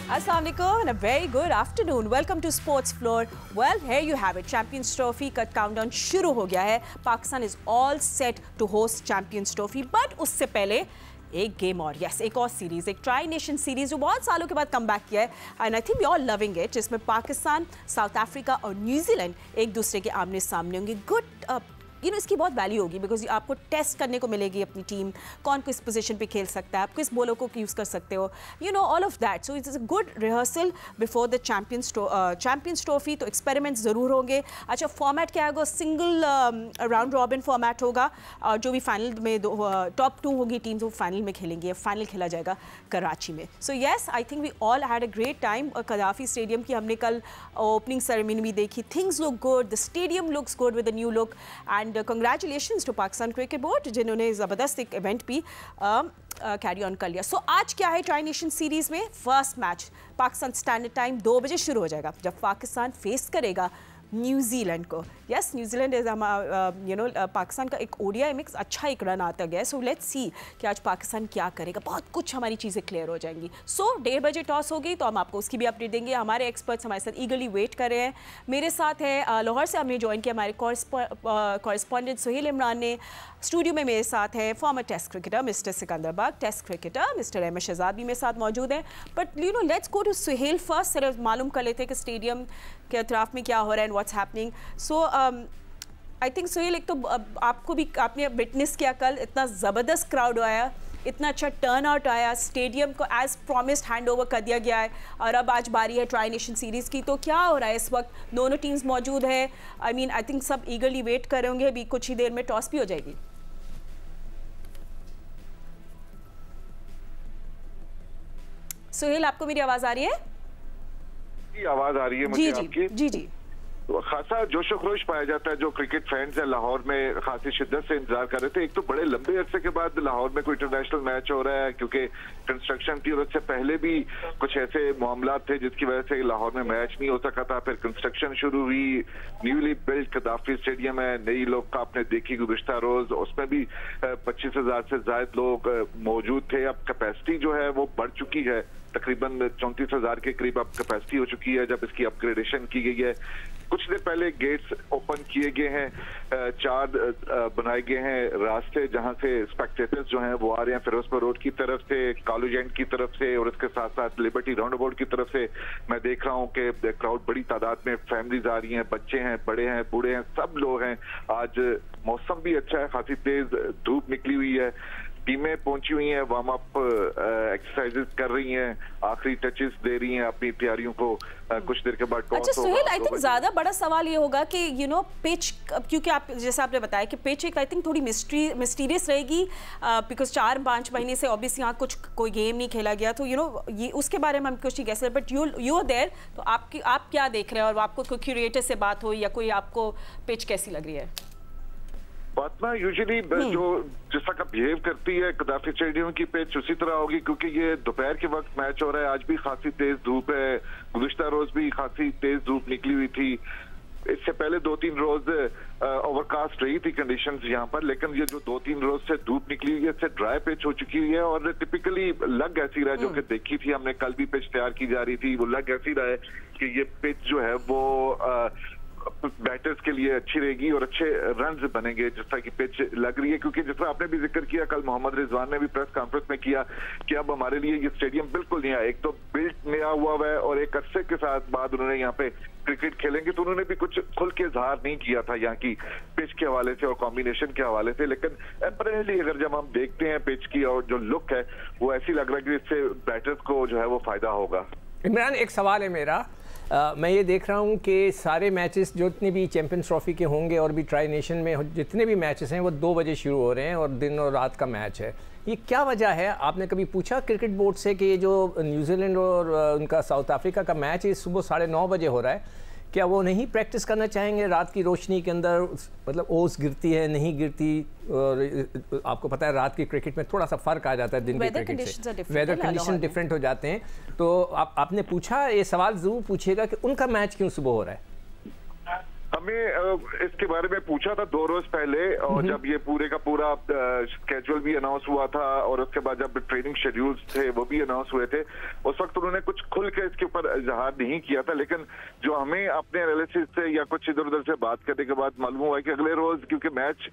Assalamu alaikum and a very good afternoon. Welcome to Sports Floor. Well, here you have it. Champions Trophy का countdown शुरू हो गया है. Pakistan is all set to host Champions Trophy. But उससे पहले एक game और एक और सीरीज, एक ट्राई नेशन सीरीज जो बहुत सालों के बाद कम बैक किया है and I think we all loving it, जिसमें पाकिस्तान, साउथ अफ्रीका और न्यूजीलैंड एक दूसरे के आमने सामने होंगे. गुड इसकी बहुत वैल्यू होगी बिकॉज आपको टेस्ट करने को मिलेगी अपनी टीम, कौन किस पोजीशन पे खेल सकता है, आप किस बॉलर को यूज़ कर सकते हो, all of that. So it's a good rehearsal before the champions trophy. तो एक्सपेरिमेंट्स ज़रूर होंगे. अच्छा, फॉर्मेट क्या होगा? सिंगल राउंड रॉबिन फॉर्मेट होगा और जो भी फाइनल में टॉप 2 होगी टीम्स वो फाइनल में खेलेंगे. फाइनल खेला जाएगा कराची में. So yes, I think we all had a great time. Gaddafi stadium की हमने कल ओपनिंग सेरेमनी भी देखी. Things look good, the stadium looks good with a new look and congratulations to Pakistan cricket board जिन्होंने ज़बरदस्त एक इवेंट भी carry on कर लिया. सो आज क्या है ट्राई नेशन सीरीज़ में? First match Pakistan standard time 2 बजे शुरू हो जाएगा जब पाकिस्तान फेस करेगा न्यूजीलैंड को. यस, न्यूजीलैंड इज पाकिस्तान का एक ओडीआई मिक्स अच्छा एक रन आता गया. सो लेट्स सी कि आज पाकिस्तान क्या करेगा. बहुत कुछ हमारी चीज़ें क्लियर हो जाएंगी. सो 1:30 बजे टॉस होगी तो हम आपको उसकी भी अपडेट देंगे. हमारे एक्सपर्ट्स हमारे साथ ईगरली वेट कर रहे हैं. मेरे साथ है लाहौर से हमने ज्वाइन किया हमारे कॉरेस्पॉन्डेंट सुहेल इमरान ने. स्टूडियो में मेरे साथ है former test cricketer mister Sikandar Bakht, test cricketer mister Ahmed Shehzad भी मेरे साथ मौजूद हैं. But let's go to Sohail first. सिर्फ मालूम कर लेते हैं कि स्टेडियम के अतराफ में क्या हो रहा है and what's happening. So I think Sohail, एक तो आपको भी आपने विटनेस किया कल, इतना ज़बरदस्त क्राउड आया, इतना अच्छा टर्न आउट आया, स्टेडियम को एज प्रॉमिस्ड हैंड ओवर कर दिया गया है और अब आज बारी है ट्राई नेशन सीरीज़ की. तो क्या हो रहा है इस वक्त? दोनों टीम्स मौजूद है. आई थिंक सब ईगरली वेट कर रहे होंगे. अभी कुछ ही देर में टॉस भी हो जाएगी. सुहेल, आपको मेरी आवाज़ आ रही है? आवाज़ आ रही है मुझे आपकी. जी. खासा जोशो खरोश पाया जाता है. जो क्रिकेट फैंस हैं लाहौर में खासी शिद्दत से इंतजार कर रहे थे. एक तो बड़े लंबे अरसे के बाद लाहौर में कोई इंटरनेशनल मैच हो रहा है क्योंकि कंस्ट्रक्शन थी और उससे पहले भी कुछ ऐसे मामला थे जिसकी वजह से लाहौर में मैच नहीं हो सका था. फिर कंस्ट्रक्शन शुरू हुई. न्यूली बिल्ड कदाफी स्टेडियम है, नई लोग का आपने देखी गुज़िश्ता रोज, उसमें भी 25,000 से ज्यादा लोग मौजूद थे. अब कैपेसिटी जो है वो बढ़ चुकी है, तकरीबन 34,000 के करीब अब कैपेसिटी हो चुकी है जब इसकी अपग्रेडेशन की गई है. कुछ देर पहले गेट्स ओपन किए गए हैं, 4 बनाए गए हैं रास्ते जहां से स्पेक्टेटर्स जो हैं वो आ रहे हैं फिरोजपुर रोड की तरफ से, कॉलेज एंड की तरफ से और इसके साथ साथ लिबर्टी राउंड अबाउट की तरफ से. मैं देख रहा हूं कि क्राउड बड़ी तादाद में, फैमिलीज आ रही हैं, बच्चे हैं, बड़े हैं, बूढ़े हैं, सब लोग हैं. आज मौसम भी अच्छा है, खासी तेज धूप निकली हुई है. टीमें पहुंची हुई हैं, वार्म अप एक्सरसाइजेस कर रही हैं, आखिरी टचेस दे रही हैं अपनी तैयारियों को. कुछ देर के बाद टॉस होगा. अच्छा सुहेल, आई थिंक ज्यादा बड़ा सवाल ये होगा कि पिच, क्योंकि आप जैसे आपने बताया कि पिच एक आई थिंक थोड़ी मिस्टीरियस रहेगी बिकॉज 4-5 महीने से ऑब्वियसली यहाँ कोई गेम नहीं खेला गया. तो ये उसके बारे में हम कुछ नहीं कह सकते. बट यू आर देयर, तो आप क्या देख रहे हैं और आपको कोई क्यूरेटर से बात हो या कोई आपको पिच कैसी लग रही है? बात ना यूजुअली जो जिस तरह का बिहेव करती है कदाफी स्टेडियम की पिच उसी तरह होगी क्योंकि ये दोपहर के वक्त मैच हो रहा है. आज भी खासी तेज धूप है, गुज़िश्ता रोज भी खासी तेज धूप निकली हुई थी. इससे पहले 2-3 रोज ओवरकास्ट रही थी कंडीशंस यहाँ पर, लेकिन ये जो 2-3 रोज से धूप निकली हुई है इससे ड्राई पिच हो चुकी हुई है और टिपिकली लग ऐसी रहा है जो कि देखी थी हमने कल भी पिच तैयार की जा रही थी, वो लग ऐसी रहा है कि ये पिच जो है वो बैटर्स के लिए अच्छी रहेगी और अच्छे रन्स बनेंगे जिस तरह की पिच लग रही है. क्योंकि जिस तरह आपने भी जिक्र किया कल, मोहम्मद रिजवान ने भी प्रेस कॉन्फ्रेंस में किया कि अब हमारे लिए ये स्टेडियम बिल्कुल नया, एक तो बिल्ट नया हुआ है और एक अरसे के साथ बाद उन्होंने यहाँ पे क्रिकेट खेलेंगे. तो उन्होंने भी कुछ खुल के इजहार नहीं किया था यहाँ की पिच के हवाले से और कॉम्बिनेशन के हवाले से. लेकिन अप्रैली अगर जब हम देखते हैं पिच की और जो लुक है वो ऐसी लग रहा है कि इससे बैटर्स को जो है वो फायदा होगा. इमरान, एक सवाल है मेरा. मैं ये देख रहा हूँ कि सारे मैचेस जो इतने भी चैम्पियंस ट्रॉफी के होंगे और भी ट्राई नेशन में जितने भी मैचेस हैं वो 2 बजे शुरू हो रहे हैं और दिन और रात का मैच है. ये क्या वजह है? आपने कभी पूछा क्रिकेट बोर्ड से कि ये जो न्यूजीलैंड और उनका साउथ अफ्रीका का मैच है सुबह 9:30 बजे हो रहा है, क्या वो नहीं प्रैक्टिस करना चाहेंगे रात की रोशनी के अंदर? मतलब ओस गिरती है, नहीं गिरती, और आपको पता है रात की क्रिकेट में थोड़ा सा फ़र्क आ जाता है दिन की क्रिकेट से, वेदर कंडीशन डिफरेंट हो जाते हैं. तो आपने पूछा, ये सवाल ज़रूर पूछिएगा कि उनका मैच क्यों सुबह हो रहा है. हमें इसके बारे में पूछा था 2 रोज पहले, और जब ये पूरे का पूरा स्केड्यूल भी अनाउंस हुआ था और उसके बाद जब ट्रेनिंग शेड्यूल्स थे वो भी अनाउंस हुए थे, उस वक्त उन्होंने कुछ खुल के इसके ऊपर इजहार नहीं किया था। लेकिन जो हमें अपने एनालिसिस से या कुछ इधर उधर से बात करने के बाद मालूम हुआ है कि अगले रोज, क्योंकि मैच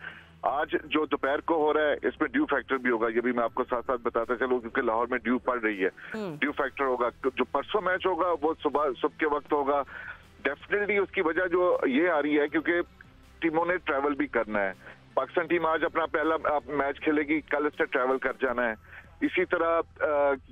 आज जो दोपहर को हो रहा है, इसमें ड्यू फैक्टर भी होगा, ये भी मैं आपको साथ साथ बताता चलूं, क्योंकि लाहौर में ड्यू पड़ रही है, ड्यू फैक्टर होगा। जो परसों मैच होगा वो सुबह के वक्त होगा। डेफिनेटली उसकी वजह जो ये आ रही है क्योंकि टीमों ने ट्रैवल भी करना है। पाकिस्तान टीम आज अपना पहला मैच खेलेगी, कल इससे ट्रैवल कर जाना है। इसी तरह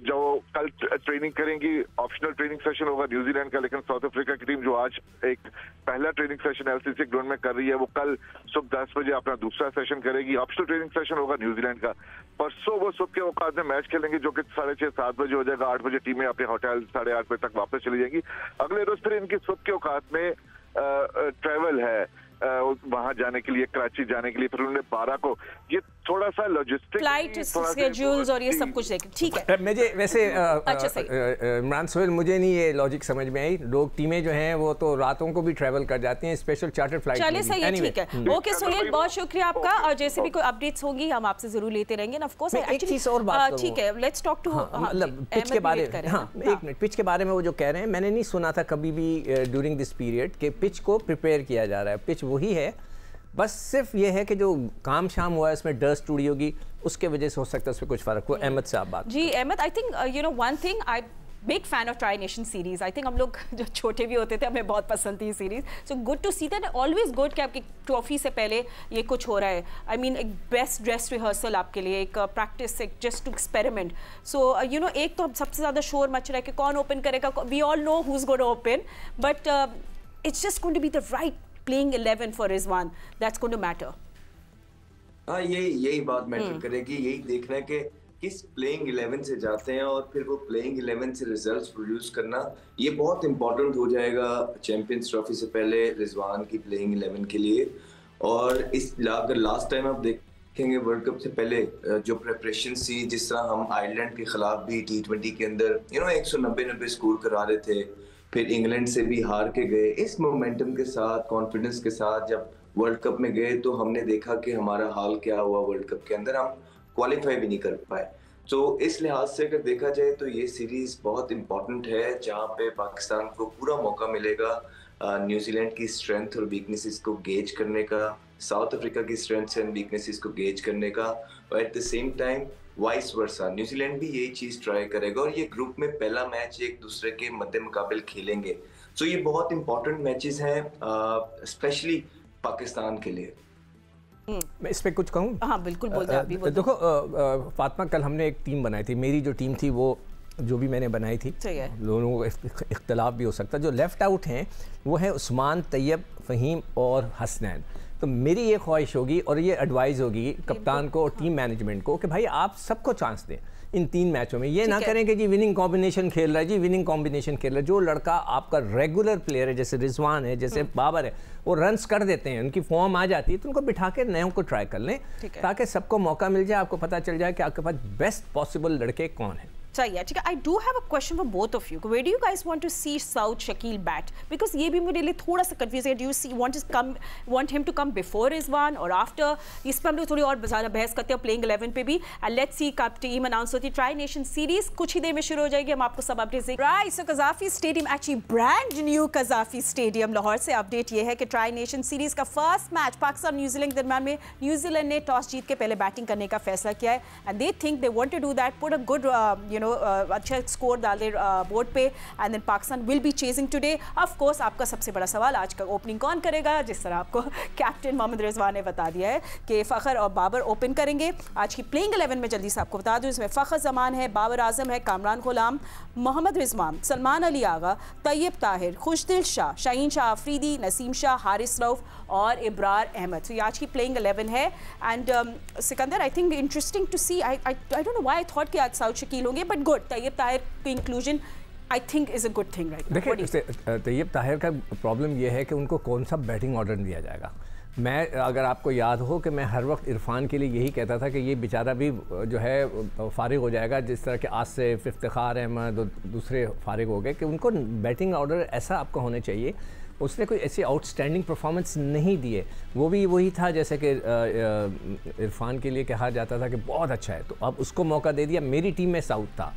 जो कल ट्रेनिंग करेंगी, ऑप्शनल ट्रेनिंग सेशन होगा न्यूजीलैंड का, लेकिन साउथ अफ्रीका की टीम जो आज एक पहला ट्रेनिंग सेशन LCC ग्राउंड में कर रही है, वो कल सुबह 10 बजे अपना दूसरा सेशन करेगी। ऑप्शनल ट्रेनिंग सेशन होगा न्यूजीलैंड का। परसों वो सुबह के औकात में मैच खेलेंगे, जो कि 6:30-7 बजे हो जाएगा। 8 बजे टीमें अपने होटल 8:30 बजे तक वापस चली जाएंगी। अगले रोज फिर इनकी सुबह के औकात में ट्रैवल है वहां जाने के लिए, कराची जाने के लिए। फिर उन्होंने 12 को ये थोड़ा सा लॉजिस्टिक फ्लाइट स्केड्यूल्स और ये सब कुछ देख, ठीक है। मुझे वैसे अच्छा सही इमरान सोहेल, मुझे नहीं ये लॉजिक समझ में आई। लोग टीमें जो हैं वो तो रातों को भी ट्रैवल कर जाती हैं, स्पेशल चार्टर फ्लाइट। चलिए सही है, ठीक है। ओके सोहेल, बहुत शुक्रिया आपका, और जैसे भी कोई अपडेट्स होगी हम आपसे जरूर लेते रहेंगे। ऑफ कोर्स एक चीज और बात, ठीक है, लेट्स टॉक टू मतलब पिच के बारे में। हाँ, एक मिनट, पिच के बारे में वो जो कह रहे हैं, मैंने नहीं सुना था कभी भी ड्यूरिंग दिस पीरियड कि पिच को प्रिपेयर किया जा रहा है। पिच वही है, बस सिर्फ ये है कि जो काम शाम हुआ है उसमें डस्ट उड़ी होगी, उसके वजह से हो सकता है उसमें कुछ फर्क हो। अहमद साहब बात। जी Ahmed, I think you know one thing, I big fan of tri nation series. I think हम लोग जो छोटे भी होते थे हमें बहुत पसंद थी ये series. So good to see that, always good कि आपकी ट्रॉफी से पहले ये कुछ हो रहा है। आई मीन एक बेस्ट ड्रेस रिहर्सल आपके लिए, एक प्रैक्टिस, एक just to experiment. So you know, एक तो सबसे ज़्यादा शोर मच रहा है कि कौन ओपन करेगा। We all know who is going to open, but it's just going to be the right playing 11 for Rizwan that's going to matter. हाँ, यही बात मैटर करेगी। यही देखना है कि किस प्लेइंग 11 से जाते हैं और फिर वो प्लेइंग 11 से रिजल्ट्स प्रोड्यूस करना, ये बहुत इंपॉर्टेंट हो जाएगा चैंपियंस ट्रॉफी से पहले रिजवान की प्लेइंग 11 के लिए। और इस अगर लास्ट टाइम आप देखेंगे वर्ल्ड कप से पहले जो प्रिपरेशन थी, जिस तरह हम आयरलैंड के खिलाफ भी T20 के अंदर 190 स्कोर करा रहे थे, फिर इंग्लैंड से भी हार के गए, इस मोमेंटम के साथ, कॉन्फिडेंस के साथ जब वर्ल्ड कप में गए तो हमने देखा कि हमारा हाल क्या हुआ। वर्ल्ड कप के अंदर हम क्वालिफाई भी नहीं कर पाए। तो इस लिहाज से अगर देखा जाए तो ये सीरीज बहुत इंपॉर्टेंट है, जहाँ पे पाकिस्तान को पूरा मौका मिलेगा न्यूजीलैंड की स्ट्रेंथ और वीकनेसेस को गेज करने का, साउथ अफ्रीका की स्ट्रेंथ्स एंड वीकनेसेस को गेज करने का, और at the same time vice versa New Zealand भी यही चीज ट्राई करेगा। और ये ग्रुप में पहला मैच एक दूसरे के मद्दे मुकाबिल खेलेंगे। तो ये बहुत इंपॉर्टेंट मैचेस हैं स्पेशली पाकिस्तान के लिए। मैं इस पे कुछ कहूँ? हाँ बिल्कुल, बोल दो, अभी बोल दो। देखो फातिमा, कल हमने एक टीम बनाई थी। मेरी जो टीम थी वो जो भी मैंने बनाई थी, लोगों को इख्तलाफ भी हो सकता है। जो लेफ्ट आउट हैं वो है उस्मान, तैयब, फ़हीम और हसनैन। तो मेरी ये ख्वाहिश होगी और ये एडवाइस होगी कप्तान को और टीम मैनेजमेंट को कि भाई आप सबको चांस दें इन 3 मैचों में। ये ना करें कि जी विनिंग कॉम्बिनेशन खेल रहा है, जी विनिंग कॉम्बिनेशन खेल रहा है। जो लड़का आपका रेगुलर प्लेयर है, जैसे रिजवान है, जैसे बाबर है, वो रन्स कर देते हैं, उनकी फॉर्म आ जाती है, तो उनको बिठा के नयों को ट्राई कर लें, ताकि सबको मौका मिल जाए, आपको पता चल जाए कि आपके पास बेस्ट पॉसिबल लड़के कौन हैं। चाहिए, ठीक है। I do have a question for both of you. Where do you guys want to see Saud Shakeel bat? Because ये भी मेरे लिए थोड़ा सा कंफ्यूज है। Do you see want him to come before Rizwan और आफ्टर? इस पर हम लोग थोड़ी और ज़्यादा बहस करते हैं प्लेइंग 11 पे भी। एंड लेट्स सी कब टीम अनाउंस होती है। ट्राई नेशन सीरीज कुछ ही देर में शुरू हो जाएगी, हम आपको सब अपडेट्स देंगे। Right, so Gaddafi stadium, actually brand new Gaddafi stadium Lahore से अपडेट ये है कि ट्राई नेशन सीरीज का फर्स्ट मैच पाकिस्तान न्यूजीलैंड के दरमियान में न्यूजीलैंड ने टॉस जीत के पहले बैटिंग करने का फैसला किया है। And they think they want to do that, put a good अच्छा स्कोर डाल दे बोर्ड पे, and then Pakistan will be chasing today. Of course आपका सबसे बड़ा सवाल आज का ओपनिंग कौन करेगा? जिस तरह आपको कैप्टन मोहम्मद रिजवान ने बता दिया है कि फ़खर और बाबर ओपन करेंगे। आज की प्लेइंग 11 में जल्दी से आपको बता दूं, इसमें फ़खर जमान है, बाबर आजम है, कामरान गुलाम, मोहम्मद रिजवान, सलमान अली आगा, तैयब ताहिर, खुशदिल शाह, शाहीन शाह आफरीदी, नसीम शाह, हारिस रऊफ और इब्रार अहमद। तो ये आज की प्लेइंग 11 है। And Sikandar, I think interesting to see, I don't know why I thought कि आज साउथ शकील होंगे, बट गुड, तैयब ताहिर की inclusion I think is a good thing right. देखिए, तैयब ताहिर का प्रॉब्लम यह है कि उनको कौन सा बैटिंग ऑर्डर दिया जाएगा। मैं, अगर आपको याद हो कि मैं हर वक्त इरफान के लिए यही कहता था कि ये बेचारा भी जो है फारिग हो जाएगा, जिस तरह के आसिफ, इफ्तिखार अहमद और दूसरे फारिग हो गए, कि उनको बैटिंग ऑर्डर ऐसा आपका होना चाहिए। उसने कोई ऐसी आउटस्टैंडिंग परफॉर्मेंस नहीं दी है। वो भी वही था जैसे कि इरफान के लिए कहा जाता था कि बहुत अच्छा है, तो अब उसको मौका दे दिया। मेरी टीम में साउथ था,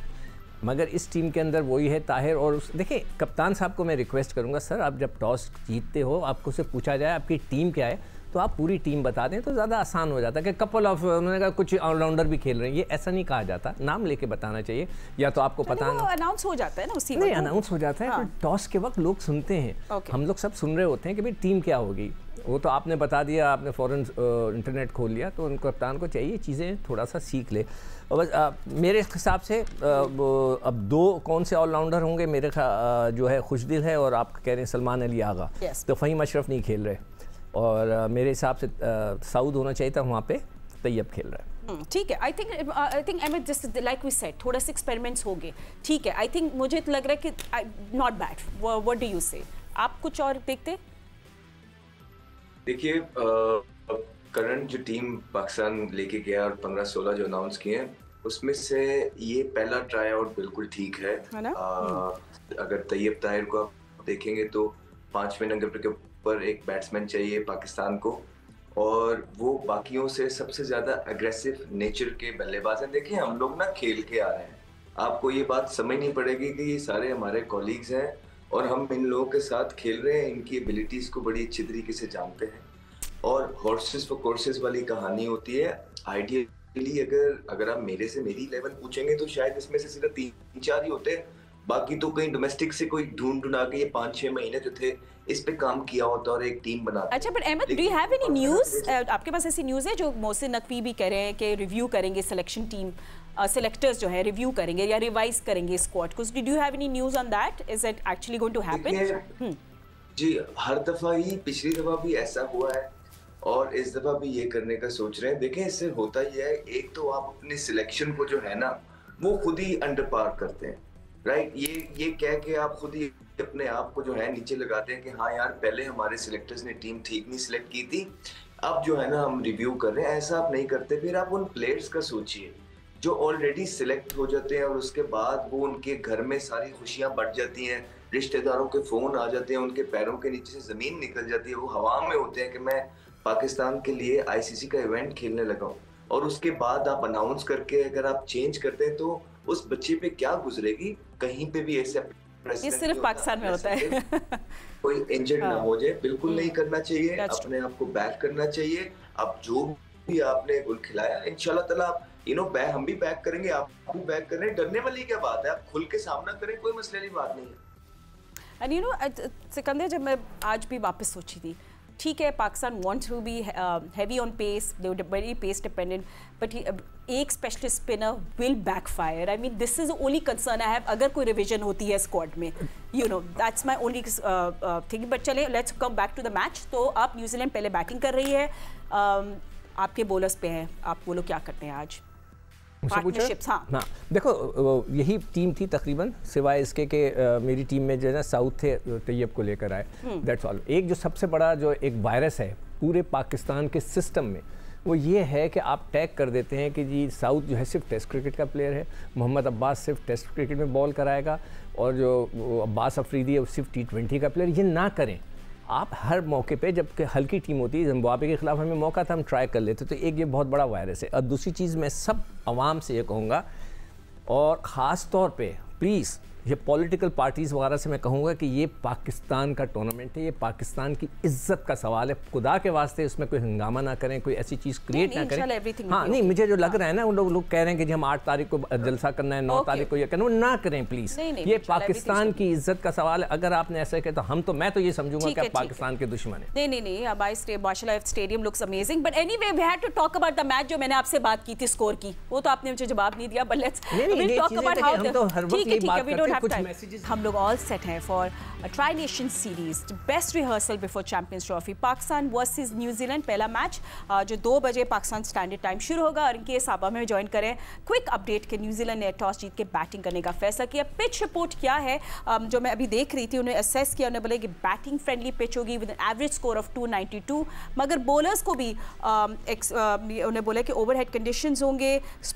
मगर इस टीम के अंदर वही है ताहिर। और देखिए कप्तान साहब को मैं रिक्वेस्ट करूंगा, सर आप जब टॉस जीतते हो आपको से पूछा जाए आपकी टीम क्या है, तो आप पूरी टीम बता दें तो ज़्यादा आसान हो जाता है। कि कपल ऑफ उन्होंने कहा कुछ ऑलराउंडर भी खेल रहे हैं, ये ऐसा नहीं कहा जाता, नाम लेके बताना चाहिए। या तो आपको पता ना अनाउंस हो जाता है ना उसी नहीं अनाउंस हो जाता है। हाँ। तो टॉस के वक्त लोग सुनते हैं, हम लोग सब सुन रहे होते हैं कि भाई टीम क्या होगी। वो तो आपने बता दिया, आपने फ़ौरन इंटरनेट खोल लिया, तो उन कप्तान को चाहिए चीज़ें थोड़ा सा सीख ले। और बस मेरे हिसाब से अब 2 कौन से ऑलराउंडर होंगे, मेरे जो है खुशदिल है और आप कह रहे हैं सलमान अली आगा, तो फ़हीम अशरफ नहीं खेल रहे। और मेरे हिसाब से साउद होना चाहिए था, वहाँ पे तैयब खेल रहा है। ठीक है, I think Ahmed just like we said थोड़ा से एक्सपेरिमेंट्स हो गए, ठीक है। आई थिंक मुझे तो लग रहा है कि not bad. What do you से, आप कुछ और देखते? देखिए करंट जो टीम पाकिस्तान लेके गया और 15-16 जो अनाउंस किए हैं, उसमें से ये पहला ट्राई आउट बिल्कुल ठीक है ना? अगर तैयब ताहिर को आप देखेंगे तो 5वें नंबर के ऊपर एक बैट्समैन चाहिए पाकिस्तान को, और वो बाकियों से सबसे ज्यादा अग्रेसिव नेचर के बल्लेबाज हैं। देखिए हम लोग ना खेल के आ रहे हैं, आपको ये बात समझनी पड़ेगी कि ये सारे हमारे कॉलीग्स हैं और हम इन लोगों के साथ खेल रहे हैं, इनकी एबिलिटीज को बड़ी अच्छी तरीके से जानते हैं। और हॉर्सेस फॉर कोर्सेस वाली कहानी होती है। आइडियली अगर आप मेरे से मेरी लेवल पूछेंगे तो शायद इसमें से सिर्फ 3-4 ही होते हैं, बाकी तो कहीं डोमेस्टिक से कोई ढूंढ के ये 5-6 महीने जो थे इस पे काम किया होता और एक टीम बना। अच्छा, but Ahmed do you have any news, आपके पास ऐसी न्यूज़ है जो मोहसिन नकवी भी कह रहे हैं कि रिव्यू करेंगे सिलेक्शन टीम, सेलेक्टर्स जो है रिव्यू करेंगे या रिवाइज करेंगे स्क्वाड को? Do you have any news on that? Is it actually going to happen? जी हर दफा ही, पिछली दफा भी ऐसा हुआ है और इस दफा भी ये करने का सोच रहे हैं। देखें इससे होता ही है, एक तो आप अपने सिलेक्शन को जो है ना वो खुद ही अंडर पार करते हैं, राइट? ये कह के आप खुद ही अपने आप को जो है नीचे लगाते हैं कि हाँ यार पहले हमारे सिलेक्टर्स ने टीम ठीक नहीं सिलेक्ट की थी, अब जो है ना हम रिव्यू कर रहे हैं। ऐसा आप नहीं करते। फिर आप उन प्लेयर्स का सोचिए जो ऑलरेडी सिलेक्ट हो जाते हैं और उसके बाद वो उनके घर में सारी खुशियां बढ़ जाती हैं, रिश्तेदारों के फोन आ जाते हैं, उनके पैरों के नीचे से जमीन निकल जाती है, वो हवा में होते हैं कि मैं पाकिस्तान के लिए आईसीसी का इवेंट खेलने लगा हूँ। और उसके बाद आप अनाउंस करके अगर आप चेंज करते हैं तो उस बच्चे पे क्या गुजरेगी? कहीं पे भी ऐसे ये सिर्फ पाकिस्तान में होता है। कोई इंजर्ड ना हो जाए, बिल्कुल नहीं करना चाहिए। अपने आप को बैक करना चाहिए। अब जो भी आपने गुल खिलाया इंशाल्लाह ताला हम भी बैक करेंगे, आप भी बैक कर रहे हैं। डरने वाली क्या बात है? आप खुल के सामना करें, कोई मसले वाली बात नहीं है। एंड सिकंदर, जब मैं आज भी वापस सोची थी, ठीक है Pakistan wants to be heavy on pace, they were very pace dependent, but एक specialist spinner will backfire. I mean this is the only concern I have. अगर कोई रिवीजन होती है स्क्वाड में, that's my only thing. But चले let's come back to the match. तो आप New Zealand पहले बैटिंग कर रही है, आपके बॉलर्स पे है, आप बोलो क्या करते हैं आज? हाँ देखो यही टीम थी तकरीबन, सिवाय इसके कि मेरी टीम में जो है ना साउथ थे, तैयब को लेकर आए, दैट्स ऑल। एक जो सबसे बड़ा जो एक वायरस है पूरे पाकिस्तान के सिस्टम में, वो ये है कि आप टैग कर देते हैं कि जी साउथ जो है सिर्फ टेस्ट क्रिकेट का प्लेयर है, मोहम्मद अब्बास सिर्फ टेस्ट क्रिकेट में बॉल कराएगा, और जो अब्बास अफरीदी है वो सिर्फ T20 का प्लेयर। ये ना करें आप। हर मौके पे जब हल्की टीम होती है, जिम्बाब्वे के खिलाफ हमें मौका था, हम ट्राई कर लेते। तो एक ये बहुत बड़ा वायरस है। और दूसरी चीज़ मैं सब आवाम से ये कहूँगा, और ख़ास तौर पे प्लीज़ ये पॉलिटिकल पार्टीज़ वगैरह से मैं कहूँगा कि ये पाकिस्तान का टूर्नामेंट है, ये पाकिस्तान की इज्जत का सवाल है। खुदा के वास्ते उसमें कोई हंगामा ना करें, कोई ऐसी चीज़ क्रिएट ना करें। हाँ नहीं, मुझे जो लग रहा है ना, उन लोग कह रहे हैं कि जी हम 8 तारीख को जलसा करना है, 9 तारीख को ये करना, वो ना करें प्लीज़। ये पाकिस्तान की इज्जत का सवाल है। अगर आपने ऐसा किया तो मैं तो ये समझूंगा कि आप पाकिस्तान के दुश्मन है। नहीं, हमारे माशाल्लाह stadium looks amazing. But anyway we had to talk about the match. जो मैंने आपसे बात की थी स्कोर की, वो तो आपने मुझे जवाब नहीं दिया। But let's talk about how ठीक है, वी डोंट हैव टाइम। हम लोग ऑल सेट हैं for try nation series, best rehearsal before champions trophy. Pakistan versus New Zealand, पहला मैच जो 2 बजे पाकिस्तान स्टैंडर्ड टाइम शुरू होगा। और इनके साबा में ज्वाइन करें क्विक अपडेट के न्यूजीलैंड ने टॉस जीत के बैटिंग करने का फैसला किया। पिच रिपोर्ट क्या है जो मैं अभी देख रही थी, उन्हें असेस किया, उन्हें बोले कि बैटिंग फ्रेंडली पिच होगी with an average score of 292, मगर बॉलर्स को भी उन्हें बोले कि ओवरहेड कंडीशंस होंगे,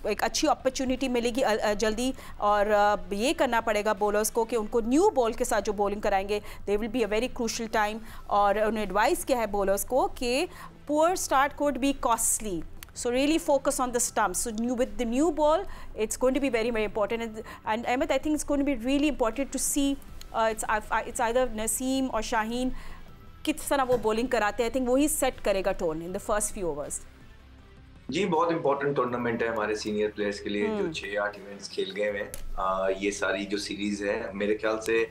एक अच्छी अपॉर्चुनिटी मिलेगी जल्दी, और ये करना पड़ेगा रहेगा बॉलर्स को कि उनको न्यू बॉल के साथ जो बॉलिंग कराएंगे they will be a very crucial time. और उन्हें एडवाइस किया है बॉलर्स को कि poor start could be costly, so really focus on the stumps. So with the new ball it's going to be very very important, and Ahmed, I think it's going to be really important to see it's either Naseem or Shaheen किस तरह वो bowling कराते हैं। I think वही set करेगा tone in the first few overs. जी बहुत important tournament है हमारे सीनियर प्लेयर्स के लिए जो 6-8 इवेंट्स खेल गए हैं। ये सारी जो सीरीज है मेरे ख्याल से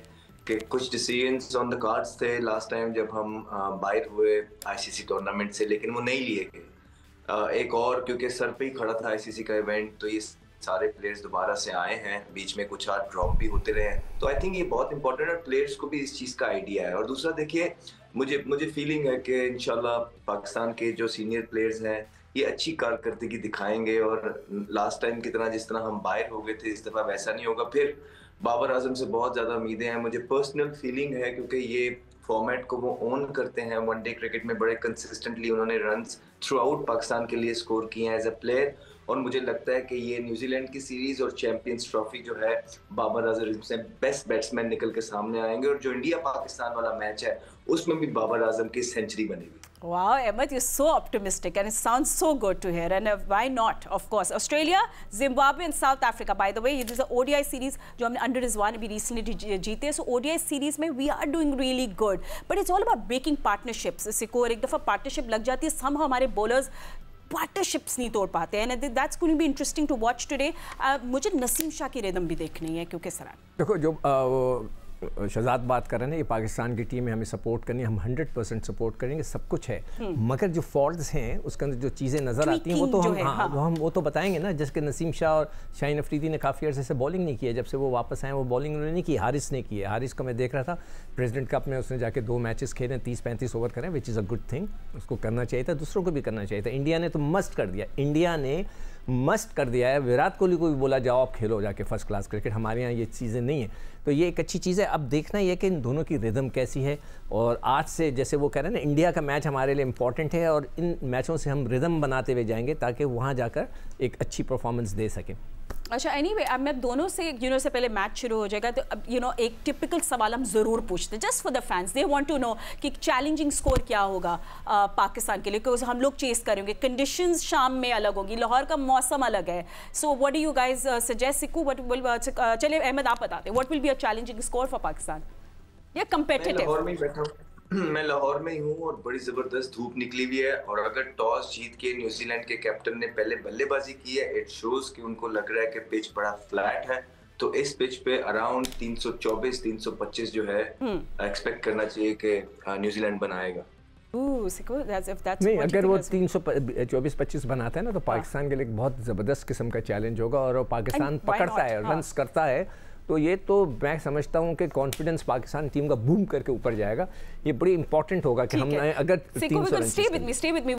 कि कुछ डिसीजंस ऑन द कार्ड्स थे लास्ट टाइम जब हम बाहर हुए आईसीसी टूर्नामेंट से, लेकिन वो नहीं लिए गए। एक और क्योंकि सर पे ही खड़ा था आईसीसी का इवेंट, तो ये सारे प्लेयर्स दोबारा से आए हैं, बीच में कुछ हाथ ड्रॉप भी होते रहे हैं, तो आई थिंक ये बहुत इंपॉर्टेंट है, प्लेयर्स को भी इस चीज़ का आइडिया है। और दूसरा देखिए मुझे फीलिंग है कि इंशाल्लाह पाकिस्तान के जो सीनियर प्लेयर्स हैं ये अच्छी कारकर्दगी दिखाएंगे और लास्ट टाइम की तरह जिस तरह हम बाहर हो गए थे इस दफ़ा वैसा नहीं होगा। फिर बाबर आजम से बहुत ज़्यादा उम्मीदें हैं, मुझे पर्सनल फीलिंग है क्योंकि ये फॉर्मेट को वो ओन करते हैं। वनडे क्रिकेट में बड़े कंसिस्टेंटली उन्होंने रन्स थ्रू आउट पाकिस्तान के लिए स्कोर किए हैं एज अ प्लेयर, और मुझे लगता है कि ये न्यूजीलैंड की सीरीज और चैंपियंस ट्रॉफी जो है बाबर आजम से बेस्ट बैट्समैन निकल के सामने आएंगे, और जो इंडिया पाकिस्तान वाला मैच है उसमें भी बाबर आजम की सेंचुरी बनेगी। Wow, Ahmed, you're so optimistic and it sounds so good to hear. And why not? Of course, Australia, Zimbabwe and South Africa. By the way, this is a ODI series जो हमने under Rizwan अभी recently जीते. So ODI series में we are doing really good. But it's all about breaking partnerships. इससे को एक दफ़ा partnership लग जाती है, हम हमारे bowlers पार्टनरशिप्स नहीं तोड़ पाते हैं, and that's going to be interesting to watch today. मुझे नसीम शाह की रिदम भी देखनी है क्योंकि सर देखो जो शहजाद बात कर रहे हैं ना, ये पाकिस्तान की टीम है, हमें सपोर्ट करनी है, हम 100% सपोर्ट करेंगे, सब कुछ है, मगर जो फॉल्ट्स हैं उसके अंदर जो चीज़ें नज़र आती हैं वो तो हम वो तो बताएंगे ना। जैसे कि नसीम शाह और शाहीन अफरीदी ने काफ़ी अर्से से बॉलिंग नहीं की है, जब से वो वापस आए वो बॉलिंग उन्होंने नहीं की। हारिस ने की है, हारिस का मैं देख रहा था प्रेसिडेंट कप में, उसने जाके 2 मैचेस खेले, 30-35 ओवर करें, which is a good thing, उसको करना चाहिए था, दूसरों को भी करना चाहिए था। इंडिया ने तो मस्ट कर दिया, इंडिया ने मस्ट कर दिया है। विराट कोहली को भी बोला जाओ आप खेलो जाके फर्स्ट क्लास क्रिकेट, हमारे यहाँ ये चीज़ें नहीं है, तो ये एक अच्छी चीज़ है। अब देखना ये कि इन दोनों की रिदम कैसी है, और आज से जैसे वो कह रहे हैं ना इंडिया का मैच हमारे लिए इंपॉर्टेंट है, और इन मैचों से हम रिदम बनाते हुए जाएंगे ताकि वहाँ जाकर एक अच्छी परफॉर्मेंस दे सकें। अच्छा, एनीवे अब मैं दोनों से से पहले मैच शुरू हो जाएगा, तो अब एक टिपिकल सवाल हम ज़रूर पूछते हैं, just for the fans, they want to know कि चैलेंजिंग स्कोर क्या होगा पाकिस्तान के लिए, बिकॉज हम लोग चेस करेंगे, कंडीशंस शाम में अलग होगी, लाहौर का मौसम अलग है। So what do you guys suggest? Sikku, what will, चलिए अहमद आप बताते हैं, what will be a challenging score for Pakistan या कंपेटिटिव? मैं लाहौर में ही हूँ और बड़ी जबरदस्त धूप निकली हुई है, और अगर टॉस जीत के न्यूजीलैंड के कैप्टन ने पहले बल्लेबाजी की है, इट शोज कि उनको लग रहा है कि पिच बड़ा फ्लैट है, तो इस पिच पे अराउंड 324-325 जो है एक्सपेक्ट करना चाहिए कि न्यूजीलैंड बनाएगा। नहीं, अगर वो 324-25 बनाता है ना तो पाकिस्तान के लिए बहुत ज़बरदस्त किस्म का चैलेंज होगा, और पाकिस्तान पकड़ता है, रन्स करता है, तो ये तो मैं समझता हूँ कि कॉन्फिडेंस पाकिस्तान टीम का बूम करके ऊपर जाएगा। ये बड़ी इंपॉर्टेंट होगा कि हम अगर 300 रन